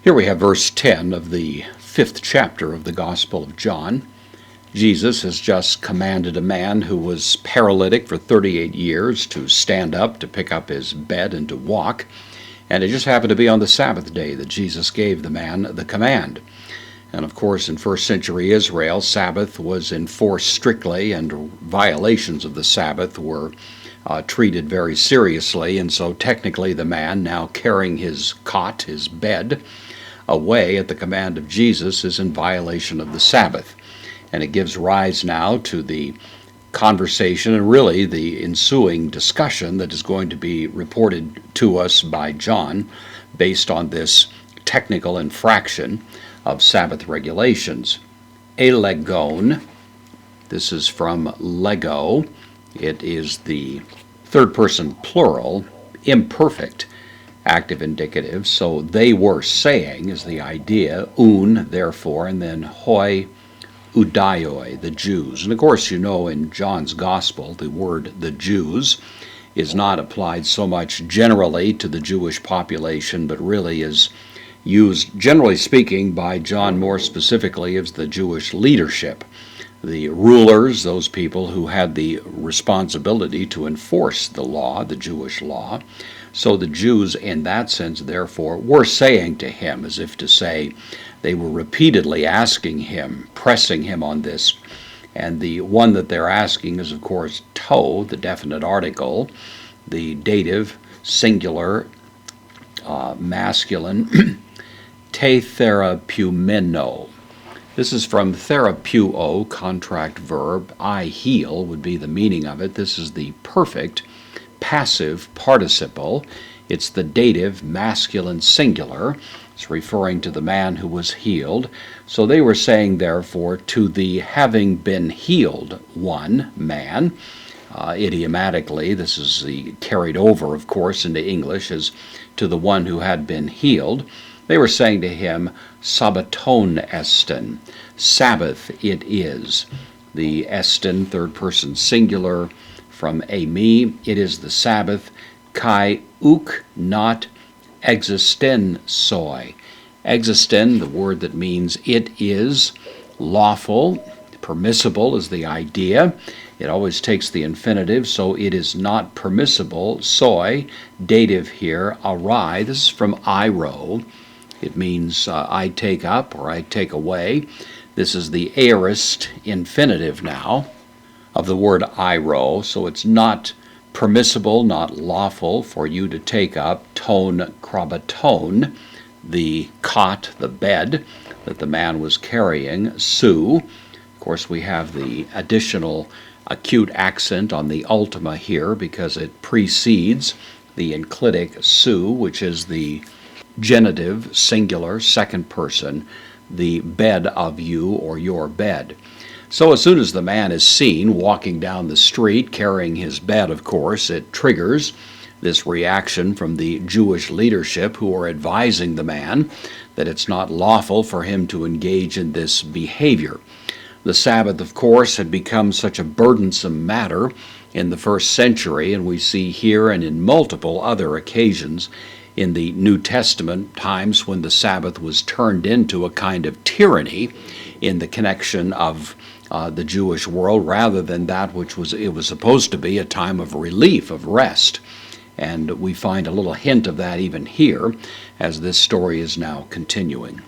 Here we have verse 10 of the 5th chapter of the Gospel of John. Jesus has just commanded a man who was paralytic for 38 years to stand up, to pick up his bed, and to walk. And it just happened to be on the Sabbath day that Jesus gave the man the command. And of course, in first century Israel, Sabbath was enforced strictly, and violations of the Sabbath were treated very seriously. And so technically the man, now carrying his cot, his bed, away at the command of Jesus is in violation of the Sabbath. And it gives rise now to the conversation and really the ensuing discussion that is going to be reported to us by John based on this technical infraction of Sabbath regulations. Elegon, this is from lego. It is the third person plural, imperfect active indicative, so they were saying is the idea, therefore, and then hoi udaioi, the Jews. And of course, you know, in John's Gospel, the word the Jews is not applied so much generally to the Jewish population, but really is used, generally speaking, by John more specifically as the Jewish leadership, the rulers, those people who had the responsibility to enforce the law, the Jewish law. So the Jews, in that sense, therefore, were saying to him, as if to say, they were repeatedly asking him, pressing him on this. And the one that they're asking is, of course, to, the definite article, the dative, singular, masculine, te therapumeno. This is from therapeuo, contract verb. I heal would be the meaning of it. This is the perfect passive participle. It's the dative masculine singular. It's referring to the man who was healed. So they were saying, therefore, to the having been healed one man. Idiomatically, this is the carried over, of course, into English as to the one who had been healed. They were saying to him, Sabbaton estin, Sabbath it is. The estin, third person singular, from eimi, it is the Sabbath, kai uk not existen soi. Existen, the word that means it is lawful, permissible is the idea. It always takes the infinitive, so it is not permissible. Soi, dative here, arai, this is from airo. It means I take up or I take away. This is the aorist infinitive now of the word airo, so it's not permissible, not lawful for you to take up ton krabaton, the cot, the bed that the man was carrying, su. Of course, we have the additional acute accent on the ultima here because it precedes the enclitic su, which is the genitive, singular, second person, the bed of you or your bed. So as soon as the man is seen walking down the street carrying his bed, of course, it triggers this reaction from the Jewish leadership who are advising the man that it's not lawful for him to engage in this behavior. The Sabbath, of course, had become such a burdensome matter in the first century, and we see here and in multiple other occasions in the New Testament times when the Sabbath was turned into a kind of tyranny in the connection of the Jewish world rather than that which it was supposed to be a time of relief, of rest. And we find a little hint of that even here as this story is now continuing.